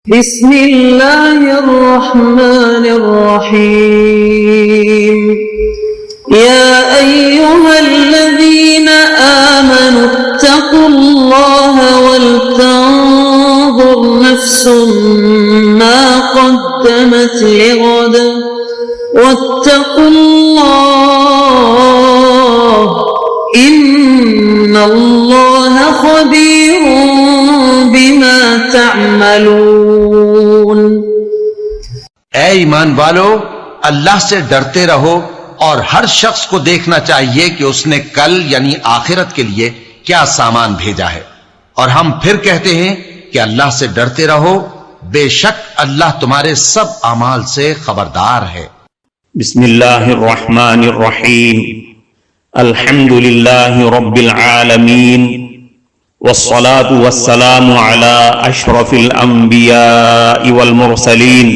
بسم الله الرحمن الرحيم يا أيها الذين آمنوا اتقوا الله ولتنظر نفس ما قدمت لغد واتقوا الله إن الله خبير بما تعملون۔ اے ایمان والو، اللہ سے ڈرتے رہو اور ہر شخص کو دیکھنا چاہیے کہ اس نے کل یعنی آخرت کے لیے کیا سامان بھیجا ہے، اور ہم پھر کہتے ہیں کہ اللہ سے ڈرتے رہو، بے شک اللہ تمہارے سب اعمال سے خبردار ہے۔ بسم اللہ الرحمن الرحیم، الحمد للہ رب العالمین، والصلاة والسلام على اشرف الانبیاء والمرسلین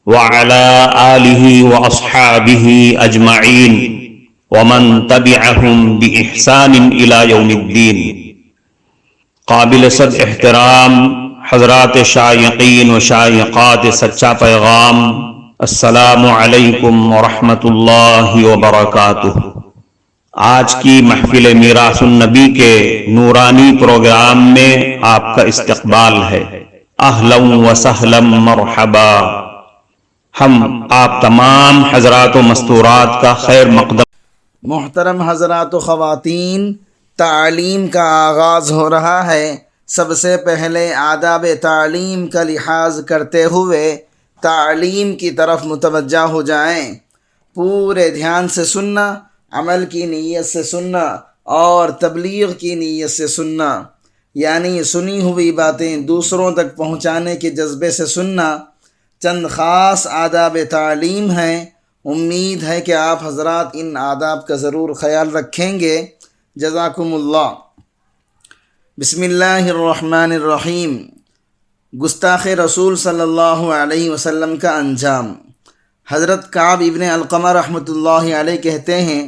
وعلى آلہ واصحابہ اجمعین ومن تبعہم بإحسان الى یوم الدین۔ قابل صد احترام حضرات شائقین و شائقات سچا پیغام، السلام علیکم ورحمۃ اللہ وبرکاتہ۔ آج کی محفل میراث النبی کے نورانی پروگرام میں آپ کا استقبال ہے۔ اہلا و سہلا مرحبا۔ ہم آپ تمام حضرات و مستورات کا خیر مقدم۔ محترم حضرات و خواتین، تعلیم کا آغاز ہو رہا ہے۔ سب سے پہلے آداب تعلیم کا لحاظ کرتے ہوئے تعلیم کی طرف متوجہ ہو جائیں۔ پورے دھیان سے سننا، عمل کی نیت سے سننا اور تبلیغ کی نیت سے سننا، یعنی سنی ہوئی باتیں دوسروں تک پہنچانے کے جذبے سے سننا۔ چند خاص آداب تعلیم ہیں، امید ہے کہ آپ حضرات ان آداب کا ضرور خیال رکھیں گے۔ جزاکم اللہ۔ بسم اللہ الرحمن الرحیم۔ گستاخ رسول صلی اللہ علیہ وسلم کا انجام۔ حضرت کعب ابن علقمہ رحمۃ اللہ علیہ کہتے ہیں،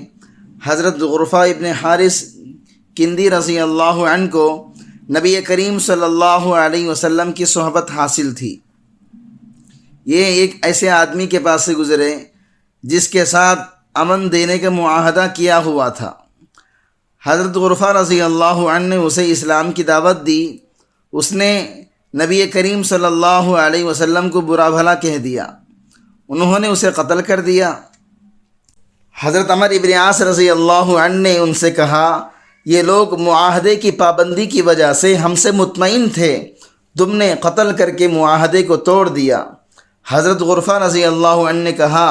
حضرت غرفہ ابن حارث کندی رضی اللہ عنہ کو نبی کریم صلی اللہ علیہ وسلم کی صحبت حاصل تھی۔ یہ ایک ایسے آدمی کے پاس سے گزرے جس کے ساتھ امن دینے کا معاہدہ کیا ہوا تھا۔ حضرت غرفہ رضی اللہ عنہ نے اسے اسلام کی دعوت دی۔ اس نے نبی کریم صلی اللہ علیہ وسلم کو برا بھلا کہہ دیا۔ انہوں نے اسے قتل کر دیا۔ حضرت عمر ابن عاص رضی اللہ عنہ نے ان سے کہا، یہ لوگ معاہدے کی پابندی کی وجہ سے ہم سے مطمئن تھے، تم نے قتل کر کے معاہدے کو توڑ دیا۔ حضرت غرفہ رضی اللہ عنہ نے کہا،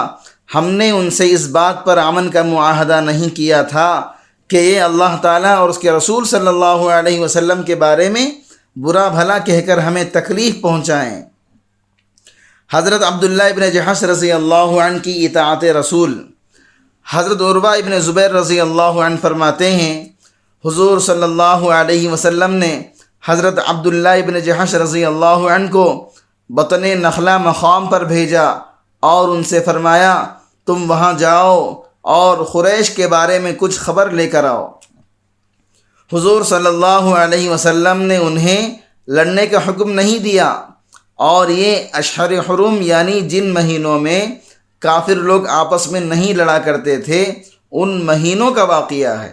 ہم نے ان سے اس بات پر امن کا معاہدہ نہیں کیا تھا کہ یہ اللہ تعالیٰ اور اس کے رسول صلی اللہ علیہ وسلم کے بارے میں برا بھلا کہہ کر ہمیں تکلیف پہنچائیں۔ حضرت عبداللہ ابن جحش رضی اللہ عنہ کی اطاعت رسول۔ حضرت عروہ ابن زبیر رضی اللہ عنہ فرماتے ہیں، حضور صلی اللہ علیہ وسلم نے حضرت عبداللہ ابن جحش رضی اللہ عنہ کو بطن نخلہ مقام پر بھیجا اور ان سے فرمایا، تم وہاں جاؤ اور قریش کے بارے میں کچھ خبر لے کر آؤ۔ حضور صلی اللہ علیہ وسلم نے انہیں لڑنے کا حکم نہیں دیا، اور یہ اشہر حرم یعنی جن مہینوں میں کافر لوگ آپس میں نہیں لڑا کرتے تھے ان مہینوں کا واقعہ ہے۔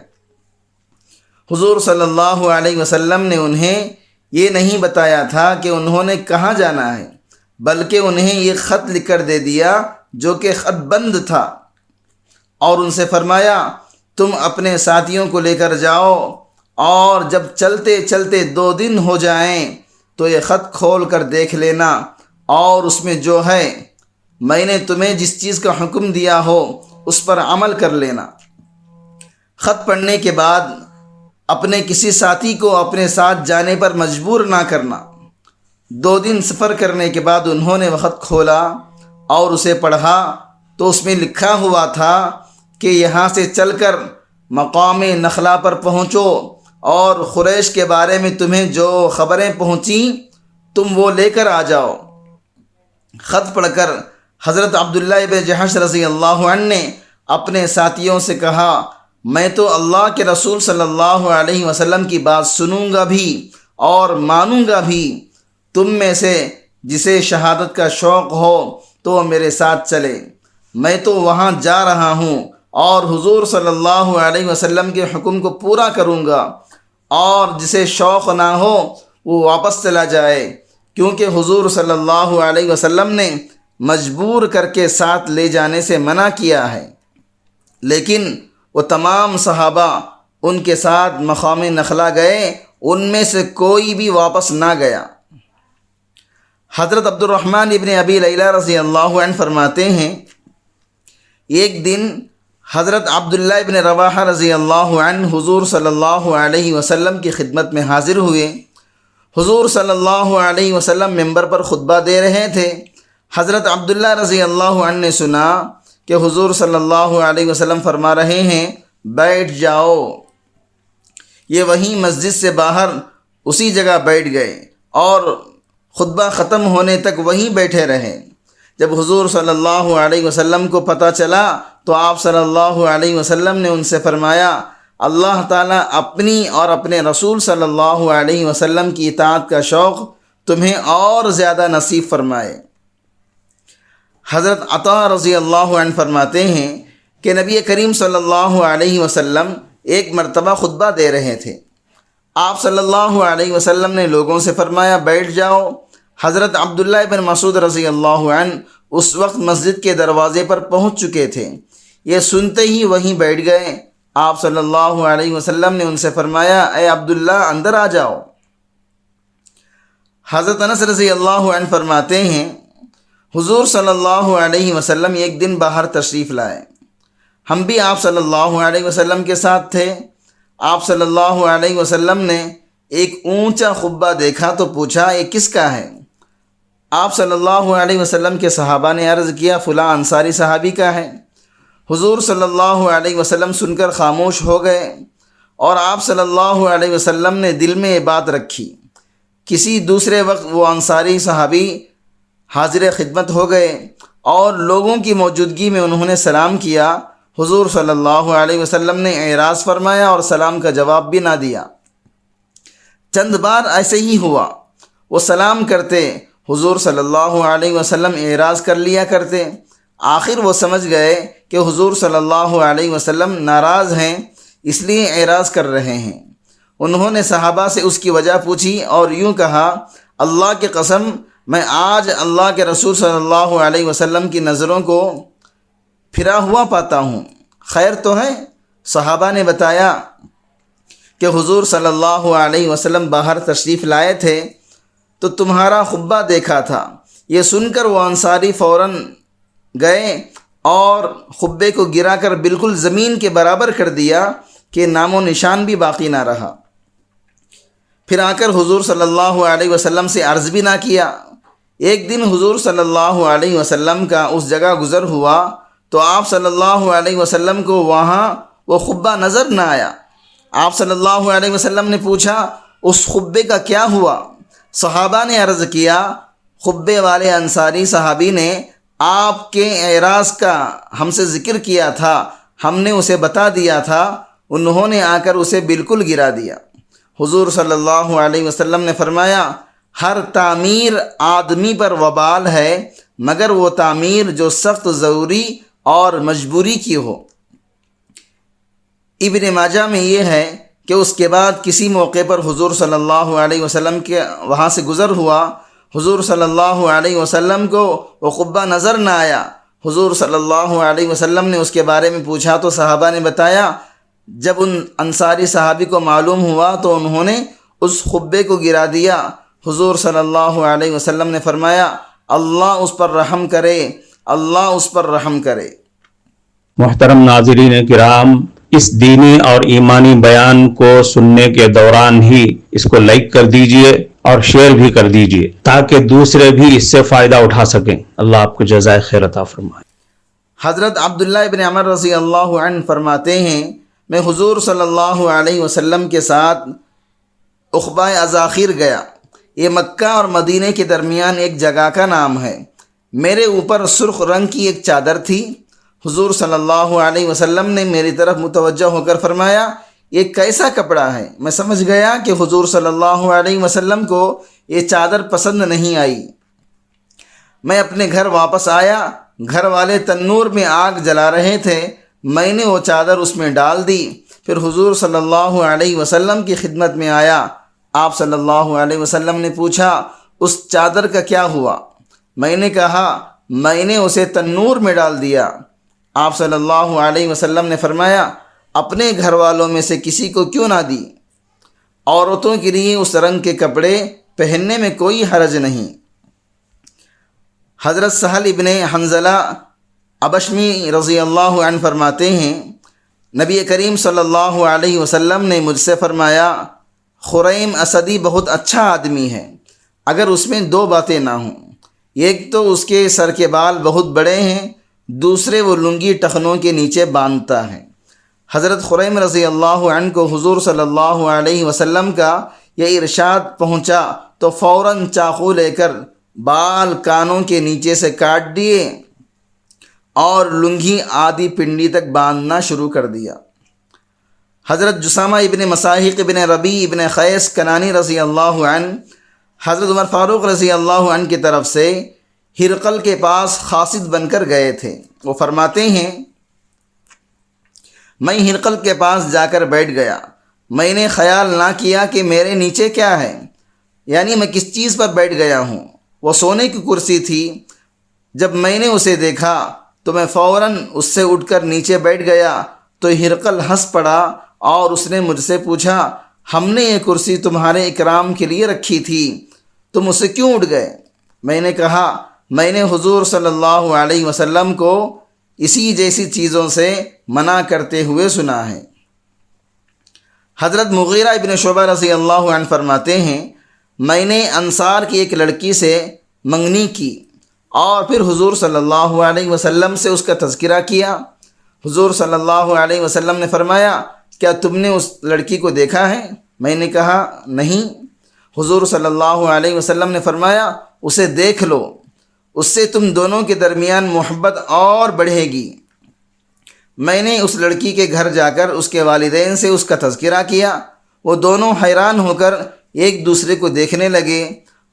حضور صلی اللہ علیہ وسلم نے انہیں یہ نہیں بتایا تھا کہ انہوں نے کہاں جانا ہے، بلکہ انہیں یہ خط لکھ کر دے دیا جو کہ خط بند تھا، اور ان سے فرمایا، تم اپنے ساتھیوں کو لے کر جاؤ، اور جب چلتے چلتے 2 دن ہو جائیں تو یہ خط کھول کر دیکھ لینا، اور اس میں جو ہے میں نے تمہیں جس چیز کا حکم دیا ہو اس پر عمل کر لینا۔ خط پڑھنے کے بعد اپنے کسی ساتھی کو اپنے ساتھ جانے پر مجبور نہ کرنا۔ 2 دن سفر کرنے کے بعد انہوں نے وہ خط کھولا اور اسے پڑھا تو اس میں لکھا ہوا تھا کہ یہاں سے چل کر مقام نخلا پر پہنچو، اور قریش کے بارے میں تمہیں جو خبریں پہنچیں تم وہ لے کر آ جاؤ۔ خط پڑھ کر حضرت عبداللہ ابن جحش رضی اللہ عنہ نے اپنے ساتھیوں سے کہا، میں تو اللہ کے رسول صلی اللہ علیہ وسلم کی بات سنوں گا بھی اور مانوں گا بھی، تم میں سے جسے شہادت کا شوق ہو تو وہ میرے ساتھ چلے، میں تو وہاں جا رہا ہوں اور حضور صلی اللہ علیہ وسلم کے حکم کو پورا کروں گا، اور جسے شوق نہ ہو وہ واپس چلا جائے، کیونکہ حضور صلی اللہ علیہ وسلم نے مجبور کر کے ساتھ لے جانے سے منع کیا ہے۔ لیکن وہ تمام صحابہ ان کے ساتھ مقام نخلا گئے، ان میں سے کوئی بھی واپس نہ گیا۔ حضرت عبد الرحمن ابن ابی لیلہ رضی اللہ عنہ فرماتے ہیں، ایک دن حضرت عبداللہ ابن رواحہ رضی اللہ عنہ حضور صلی اللہ علیہ وسلم کی خدمت میں حاضر ہوئے۔ حضور صلی اللہ علیہ وسلم ممبر پر خطبہ دے رہے تھے۔ حضرت عبداللہ رضی اللہ عنہ نے سنا کہ حضور صلی اللہ علیہ وسلم فرما رہے ہیں، بیٹھ جاؤ۔ یہ وہیں مسجد سے باہر اسی جگہ بیٹھ گئے اور خطبہ ختم ہونے تک وہیں بیٹھے رہے۔ جب حضور صلی اللہ علیہ وسلم کو پتہ چلا تو آپ صلی اللہ علیہ وسلم نے ان سے فرمایا، اللہ تعالیٰ اپنی اور اپنے رسول صلی اللہ علیہ وسلم کی اطاعت کا شوق تمہیں اور زیادہ نصیب فرمائے۔ حضرت عطا رضی اللہ عنہ فرماتے ہیں کہ نبی کریم صلی اللہ علیہ وسلم ایک مرتبہ خطبہ دے رہے تھے۔ آپ صلی اللہ علیہ وسلم نے لوگوں سے فرمایا، بیٹھ جاؤ۔ حضرت عبداللہ بن مسعود رضی اللہ عنہ اس وقت مسجد کے دروازے پر پہنچ چکے تھے۔ یہ سنتے ہی وہیں بیٹھ گئے۔ آپ صلی اللہ علیہ وسلم نے ان سے فرمایا، اے عبداللہ اندر آ جاؤ۔ حضرت انس رضی اللہ عنہ فرماتے ہیں، حضور صلی اللہ علیہ وسلم ایک دن باہر تشریف لائے، ہم بھی آپ صلی اللہ علیہ وسلم کے ساتھ تھے۔ آپ صلی اللہ علیہ وسلم نے ایک اونچا خبہ دیکھا تو پوچھا، یہ کس کا ہے؟ آپ صلی اللہ علیہ وسلم کے صحابہ نے عرض کیا، فلاں انصاری صحابی کا ہے۔ حضور صلی اللہ علیہ وسلم سن کر خاموش ہو گئے، اور آپ صلی اللہ علیہ وسلم نے دل میں یہ بات رکھی۔ کسی دوسرے وقت وہ انصاری صحابی حاضر خدمت ہو گئے اور لوگوں کی موجودگی میں انہوں نے سلام کیا۔ حضور صلی اللہ علیہ وسلم نے اعراض فرمایا اور سلام کا جواب بھی نہ دیا۔ چند بار ایسے ہی ہوا، وہ سلام کرتے، حضور صلی اللہ علیہ وسلم اعراض کر لیا کرتے۔ آخر وہ سمجھ گئے کہ حضور صلی اللہ علیہ وسلم ناراض ہیں، اس لیے اعراض کر رہے ہیں۔ انہوں نے صحابہ سے اس کی وجہ پوچھی اور یوں کہا، اللہ کی قسم میں آج اللہ کے رسول صلی اللہ علیہ وسلم کی نظروں کو پھرا ہوا پاتا ہوں، خیر تو ہے؟ صحابہ نے بتایا کہ حضور صلی اللہ علیہ وسلم باہر تشریف لائے تھے تو تمہارا خبہ دیکھا تھا۔ یہ سن کر وہ انصاری فوراً گئے اور خبے کو گرا کر بالکل زمین کے برابر کر دیا کہ نام و نشان بھی باقی نہ رہا۔ پھر آ کر حضور صلی اللہ علیہ وسلم سے عرض بھی نہ کیا۔ ایک دن حضور صلی اللہ علیہ وسلم کا اس جگہ گزر ہوا تو آپ صلی اللہ علیہ وسلم کو وہاں وہ خبہ نظر نہ آیا۔ آپ صلی اللہ علیہ وسلم نے پوچھا، اس خبے کا کیا ہوا؟ صحابہ نے عرض کیا، خبے والے انصاری صحابی نے آپ کے اعراض کا ہم سے ذکر کیا تھا، ہم نے اسے بتا دیا تھا، انہوں نے آ کر اسے بالکل گرا دیا۔ حضور صلی اللہ علیہ وسلم نے فرمایا، ہر تعمیر آدمی پر وبال ہے مگر وہ تعمیر جو سخت ضروری اور مجبوری کی ہو۔ ابن ماجہ میں یہ ہے کہ اس کے بعد کسی موقع پر حضور صلی اللہ علیہ وسلم کے وہاں سے گزر ہوا، حضور صلی اللہ علیہ وسلم کو وہ خبہ نظر نہ آیا۔ حضور صلی اللہ علیہ وسلم نے اس کے بارے میں پوچھا تو صحابہ نے بتایا، جب ان انصاری صحابی کو معلوم ہوا تو انہوں نے اس خبے کو گرا دیا۔ حضور صلی اللہ علیہ وسلم نے فرمایا، اللہ اس پر رحم کرے، اللہ اس پر رحم کرے۔ محترم ناظرین کرام، اس دینی اور ایمانی بیان کو سننے کے دوران ہی اس کو لائک کر دیجئے اور شیئر بھی کر دیجئے تاکہ دوسرے بھی اس سے فائدہ اٹھا سکیں۔ اللہ آپ کو جزائے خیر عطا فرمائے۔ حضرت عبداللہ ابن عمر رضی اللہ عنہ فرماتے ہیں، میں حضور صلی اللہ علیہ وسلم کے ساتھ عقبہ ازاخیر گیا۔ یہ مکہ اور مدینہ کے درمیان ایک جگہ کا نام ہے۔ میرے اوپر سرخ رنگ کی ایک چادر تھی۔ حضور صلی اللہ علیہ وسلم نے میری طرف متوجہ ہو کر فرمایا، یہ کیسا کپڑا ہے؟ میں سمجھ گیا کہ حضور صلی اللہ علیہ وسلم کو یہ چادر پسند نہیں آئی۔ میں اپنے گھر واپس آیا، گھر والے تنور میں آگ جلا رہے تھے، میں نے وہ چادر اس میں ڈال دی، پھر حضور صلی اللہ علیہ وسلم کی خدمت میں آیا۔ آپ صلی اللہ علیہ وسلم نے پوچھا اس چادر کا کیا ہوا؟ میں نے کہا میں نے اسے تنور میں ڈال دیا۔ آپ صلی اللہ علیہ وسلم نے فرمایا اپنے گھر والوں میں سے کسی کو کیوں نہ دی؟ عورتوں کے لیے اس رنگ کے کپڑے پہننے میں کوئی حرج نہیں۔ حضرت سہل ابن حنظلہ ابشمی رضی اللہ عنہ فرماتے ہیں نبی کریم صلی اللہ علیہ وسلم نے مجھ سے فرمایا خریم اسدی بہت اچھا آدمی ہے اگر اس میں دو باتیں نہ ہوں، ایک تو اس کے سر کے بال بہت بڑے ہیں، دوسرے وہ لنگی ٹخنوں کے نیچے باندھتا ہے۔ حضرت خریم رضی اللہ عنہ کو حضور صلی اللہ علیہ وسلم کا یہ ارشاد پہنچا تو فوراً چاقو لے کر بال کانوں کے نیچے سے کاٹ دیے اور لنگی آدھی پنڈی تک باندھنا شروع کر دیا۔ حضرت جسامہ ابن مساحق ابن ربیع ابن خیس کنانی رضی اللہ عنہ حضرت عمر فاروق رضی اللہ عنہ کی طرف سے ہرقل کے پاس قاصد بن کر گئے تھے۔ وہ فرماتے ہیں میں ہرقل کے پاس جا کر بیٹھ گیا، میں نے خیال نہ کیا کہ میرے نیچے کیا ہے، یعنی میں کس چیز پر بیٹھ گیا ہوں۔ وہ سونے کی کرسی تھی۔ جب میں نے اسے دیکھا تو میں فوراً اس سے اٹھ کر نیچے بیٹھ گیا تو ہرقل ہنس پڑا اور اس نے مجھ سے پوچھا ہم نے یہ کرسی تمہارے اکرام کے لیے رکھی تھی، تم اسے کیوں اٹھ گئے؟ میں نے کہا میں نے حضور صلی اللہ علیہ وسلم کو اسی جیسی چیزوں سے منع کرتے ہوئے سنا ہے۔ حضرت مغیرہ ابن شعبہ رضی اللہ عنہ فرماتے ہیں میں نے انصار کی ایک لڑکی سے منگنی کی اور پھر حضور صلی اللہ علیہ وسلم سے اس کا تذکرہ کیا۔ حضور صلی اللہ علیہ وسلم نے فرمایا کیا تم نے اس لڑکی کو دیکھا ہے؟ میں نے کہا نہیں۔ حضور صلی اللہ علیہ وسلم نے فرمایا اسے دیکھ لو، اس سے تم دونوں کے درمیان محبت اور بڑھے گی۔ میں نے اس لڑکی کے گھر جا کر اس کے والدین سے اس کا تذکرہ کیا، وہ دونوں حیران ہو کر ایک دوسرے کو دیکھنے لگے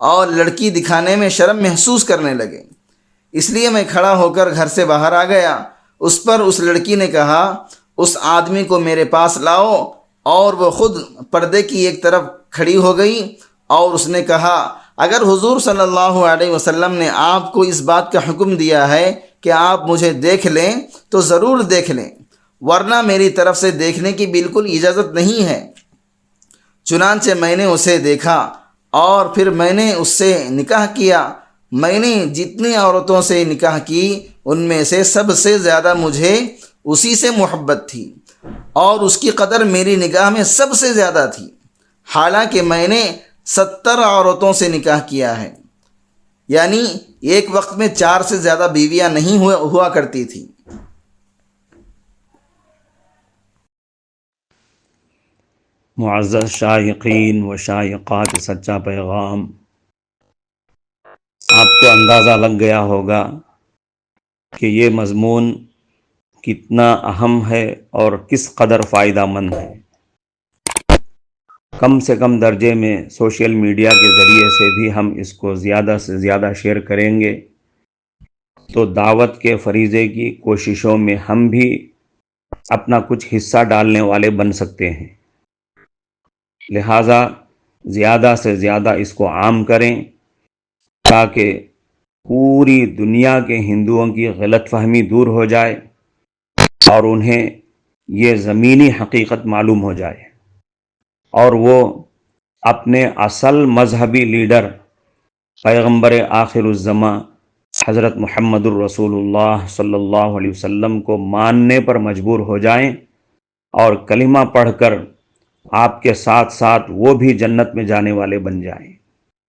اور لڑکی دکھانے میں شرم محسوس کرنے لگے، اس لیے میں کھڑا ہو کر گھر سے باہر آ گیا۔ اس پر اس لڑکی نے کہا اس آدمی کو میرے پاس لاؤ، اور وہ خود پردے کی ایک طرف کھڑی ہو گئی اور اس نے کہا اگر حضور صلی اللہ علیہ وسلم نے آپ کو اس بات کا حکم دیا ہے کہ آپ مجھے دیکھ لیں تو ضرور دیکھ لیں، ورنہ میری طرف سے دیکھنے کی بالکل اجازت نہیں ہے۔ چنانچہ میں نے اسے دیکھا اور پھر میں نے اس سے نکاح کیا۔ میں نے جتنی عورتوں سے نکاح کی ان میں سے سب سے زیادہ مجھے اسی سے محبت تھی اور اس کی قدر میری نگاہ میں سب سے زیادہ تھی، حالانکہ میں نے 70 عورتوں سے نکاح کیا ہے، یعنی ایک وقت میں 4 سے زیادہ بیویاں نہیں ہوا کرتی تھی۔ معزز شائقین و شائقات سچا پیغام، آپ کو اندازہ لگ گیا ہوگا کہ یہ مضمون کتنا اہم ہے اور کس قدر فائدہ مند ہے۔ کم سے کم درجے میں سوشل میڈیا کے ذریعے سے بھی ہم اس کو زیادہ سے زیادہ شیئر کریں گے تو دعوت کے فریضے کی کوششوں میں ہم بھی اپنا کچھ حصہ ڈالنے والے بن سکتے ہیں۔ لہٰذا زیادہ سے زیادہ اس کو عام کریں تاکہ پوری دنیا کے ہندوؤں کی غلط فہمی دور ہو جائے اور انہیں یہ زمینی حقیقت معلوم ہو جائے اور وہ اپنے اصل مذہبی لیڈر پیغمبر آخر الزماں حضرت محمد الرسول اللہ صلی اللہ علیہ وسلم کو ماننے پر مجبور ہو جائیں اور کلمہ پڑھ کر آپ کے ساتھ ساتھ وہ بھی جنت میں جانے والے بن جائیں۔